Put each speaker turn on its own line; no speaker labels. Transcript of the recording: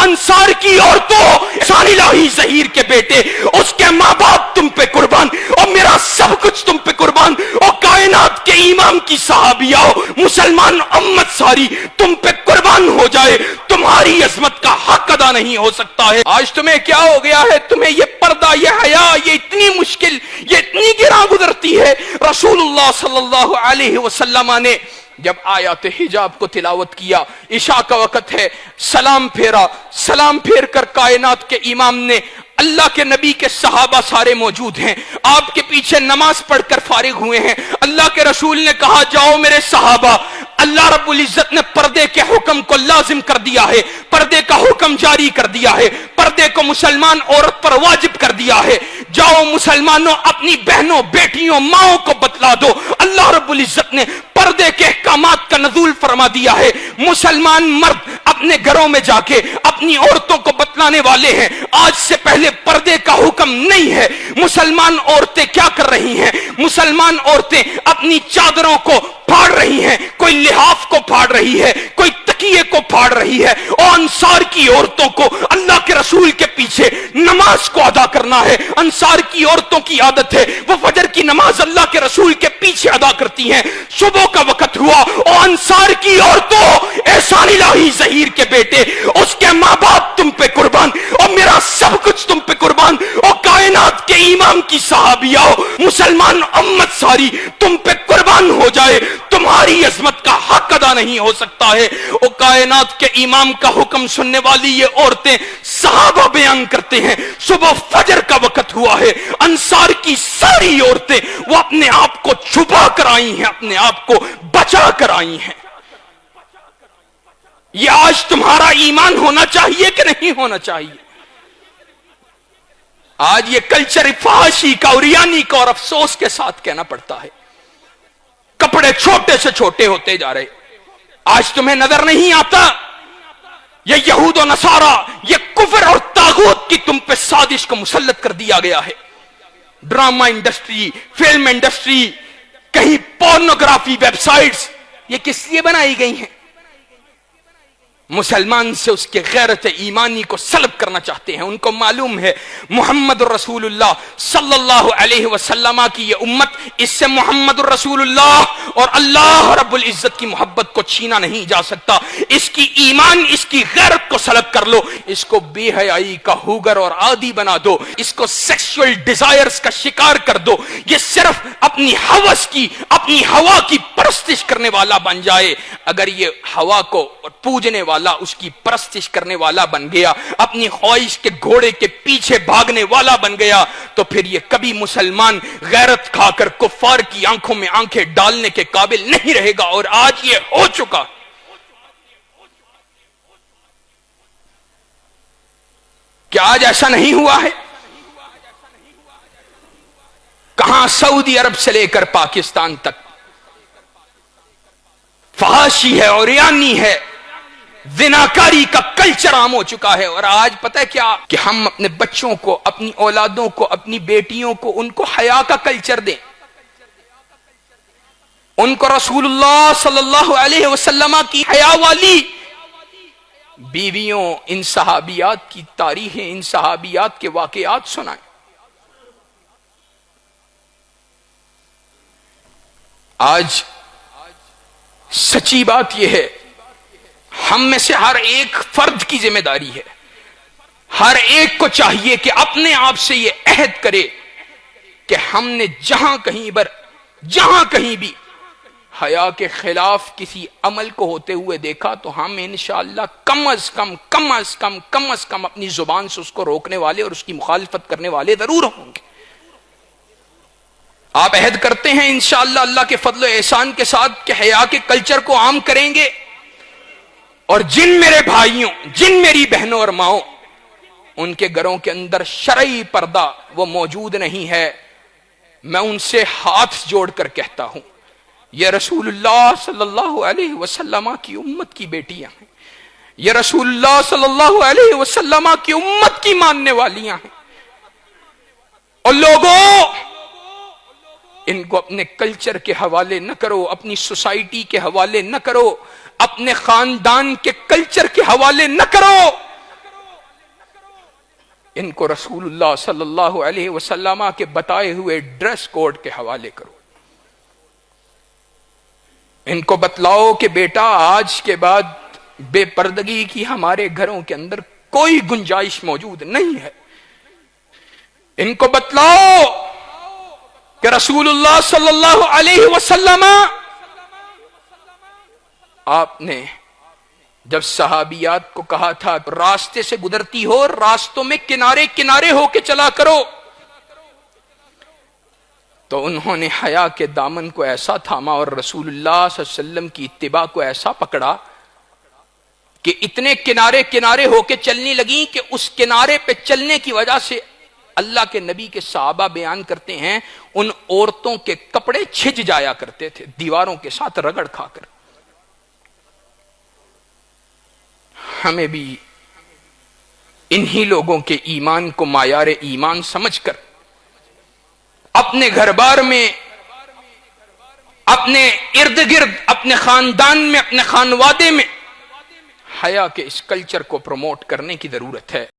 انصار کی عورتوں، ثانی الہی ظہیر کے بیٹے، اس کے ماں باپ تم پہ قربان، اور میرا سب کچھ تم پہ قربان، اور کائنات کے امام کی صحابیہ، مسلمان امت ساری تم پہ قربان ہو جائے، تمہاری عظمت کا حق ادا نہیں ہو سکتا ہے۔ آج تمہیں کیا ہو گیا ہے؟ تمہیں یہ پردہ، یہ حیا، یہ اتنی مشکل، یہ اتنی گراں گزرتی ہے۔ رسول اللہ صلی اللہ علیہ وسلم نے جب آیات حجاب کو تلاوت کیا، عشاء کا وقت ہے، سلام پھیرا، سلام پھیر کر کائنات کے امام نے، اللہ کے نبی کے صحابہ سارے موجود ہیں، آپ کے پیچھے نماز پڑھ کر فارغ ہوئے ہیں، اللہ کے رسول نے کہا جاؤ میرے صحابہ، اللہ رب العزت نے پردے کے حکم کو لازم کر دیا ہے، پردے کا حکم جاری کر دیا ہے، پردے کو مسلمان عورت پر واجب کر دیا ہے، جاؤ مسلمانوں اپنی بہنوں، بیٹیوں، ماؤں کو بتلا دو، اللہ رب العزت نے پردے کے احکامات کا نزول فرما دیا ہے۔ مسلمان مرد اپنے گھروں میں جا کے اپنی عورتوں کو بتلانے والے ہیں، آج سے پہلے پردے کا حکم نہیں ہے۔ مسلمان عورتیں کیا کر رہی ہیں؟ مسلمان عورتیں اپنی چادروں کو پھاڑ رہی ہیں، کوئی لحاف کو پھاڑ رہی ہے، کوئی تکیے کو پھاڑ رہی ہے، اور انصار کی عورتوں کو اللہ کے رسول کے پیچھے نماز کو ادا کرنا ہے۔ انصار کی عورتوں کی عادت ہے، وہ فجر کی نماز اللہ کے رسول کے پیچھے ادا کرتی ہیں۔ صبح کا وقت ہوا اور انصار کی عورتوں، احسان الہی ظہیر کے بیٹے، اس کے ماں باپ تم پہ قربان، اور میرا سب کچھ تم پہ قربان، اور کائنات کے امام کی صحابیہ، مسلمان امت ساری تم پہ قربان ہو جائے، تمہاری عظمت کا حق ادا نہیں ہو سکتا ہے۔ اور کائنات کے امام کا حکم سننے والی یہ عورتیں، صحابہ بیان کرتے ہیں، صبح فجر کا وقت ہوا ہے، انصار کی ساری عورتیں وہ اپنے آپ کو چھپا کر آئی ہیں، اپنے آپ کو بچا کر آئی ہیں۔ یہ آج تمہارا ایمان ہونا چاہیے کہ نہیں ہونا چاہیے؟ آج یہ کلچر فحاشی کا، عریانی کا، اور افسوس کے ساتھ کہنا پڑتا ہے، کپڑے چھوٹے سے چھوٹے ہوتے جا رہے۔ آج تمہیں نظر نہیں آتا یہ یہود و نصارہ، یہ کفر اور طاغوت کی تم پہ سازش کو مسلط کر دیا گیا ہے۔ ڈرامہ انڈسٹری، فلم انڈسٹری، کہیں پورنوگرافی ویب سائٹس، یہ کس لیے بنائی گئی ہیں؟ مسلمان سے اس کے غیرت ایمانی کو سلب کرنا چاہتے ہیں۔ ان کو معلوم ہے محمد الرسول اللہ صلی اللہ علیہ وسلم کی یہ امت، اس سے محمد الرسول اللہ اور اللہ رب العزت کی محبت کو چھینا نہیں جا سکتا۔ اس کی ایمان، اس کی غیرت کو سلب کر لو، اس کو بے حیائی کا ہوگر اور عادی بنا دو، اس کو سیکسول ڈیزائرز کا شکار کر دو، یہ صرف اپنی ہوس کی، اپنی ہوا کی پرستش کرنے والا بن جائے۔ اگر یہ ہوا کو پوجنے والا، اس کی پرستش کرنے والا بن گیا، اپنی خواہش کے گھوڑے کے پیچھے بھاگنے والا بن گیا، تو پھر یہ کبھی مسلمان غیرت کھا کر کفار کی آنکھوں میں آنکھیں ڈالنے کے قابل نہیں رہے گا، اور آج یہ ہو چکا۔ کیا آج ایسا نہیں ہوا ہے؟ کہاں سعودی عرب سے لے کر پاکستان تک فحاشی ہے، عریانی ہے، زناکاری کا کلچر عام ہو چکا ہے۔ اور آج پتہ ہے کیا؟ کہ ہم اپنے بچوں کو، اپنی اولادوں کو، اپنی بیٹیوں کو، ان کو حیا کا کلچر دیں، ان کو رسول اللہ صلی اللہ علیہ وسلم کی حیا والی بیویوں، ان صحابیات کی تاریخیں، ان صحابیات کے واقعات سنائیں۔ آج سچی بات یہ ہے، ہم میں سے ہر ایک فرد کی ذمہ داری ہے، ہر ایک کو چاہیے کہ اپنے آپ سے یہ عہد کرے کہ ہم نے جہاں کہیں بھی حیا کے خلاف کسی عمل کو ہوتے ہوئے دیکھا تو ہم انشاءاللہ کم از کم اپنی زبان سے اس کو روکنے والے اور اس کی مخالفت کرنے والے ضرور ہوں گے۔ آپ عہد کرتے ہیں انشاءاللہ اللہ کے فضل و احسان کے ساتھ کہ حیا کے کلچر کو عام کریں گے، اور جن میرے بھائیوں، جن میری بہنوں اور ماؤں، ان کے گھروں کے اندر شرعی پردہ وہ موجود نہیں ہے، میں ان سے ہاتھ جوڑ کر کہتا ہوں، یہ رسول اللہ صلی اللہ علیہ وسلم کی امت کی بیٹیاں ہیں، یہ رسول اللہ صلی اللہ علیہ وسلم کی امت کی ماننے والیاں ہیں، اور لوگوں ان کو اپنے کلچر کے حوالے نہ کرو، اپنی سوسائٹی کے حوالے نہ کرو، اپنے خاندان کے کلچر کے حوالے نہ کرو، ان کو رسول اللہ صلی اللہ علیہ وسلم کے بتائے ہوئے ڈریس کوڈ کے حوالے کرو. ان کو بتلاؤ کہ بیٹا آج کے بعد بے پردگی کی ہمارے گھروں کے اندر کوئی گنجائش موجود نہیں ہے. ان کو بتلاؤ کہ رسول اللہ صلی اللہ علیہ وسلم آپ نے جب صحابیات کو کہا تھا راستے سے گزرتی ہو راستوں میں کنارے کنارے ہو کے چلا کرو، تو انہوں نے حیا کے دامن کو ایسا تھاما اور رسول اللہ صلی اللہ علیہ وسلم کی اتباع کو ایسا پکڑا کہ اتنے کنارے کنارے ہو کے چلنے لگیں کہ اس کنارے پہ چلنے کی وجہ سے اللہ کے نبی کے صحابہ بیان کرتے ہیں ان عورتوں کے کپڑے چھج جایا کرتے تھے دیواروں کے ساتھ رگڑ کھا کر. ہمیں بھی انہی لوگوں کے ایمان کو معیار ایمان سمجھ کر اپنے گھر بار میں، اپنے ارد گرد، اپنے خاندان میں، اپنے خانوادے میں حیا کے اس کلچر کو پروموٹ کرنے کی ضرورت ہے.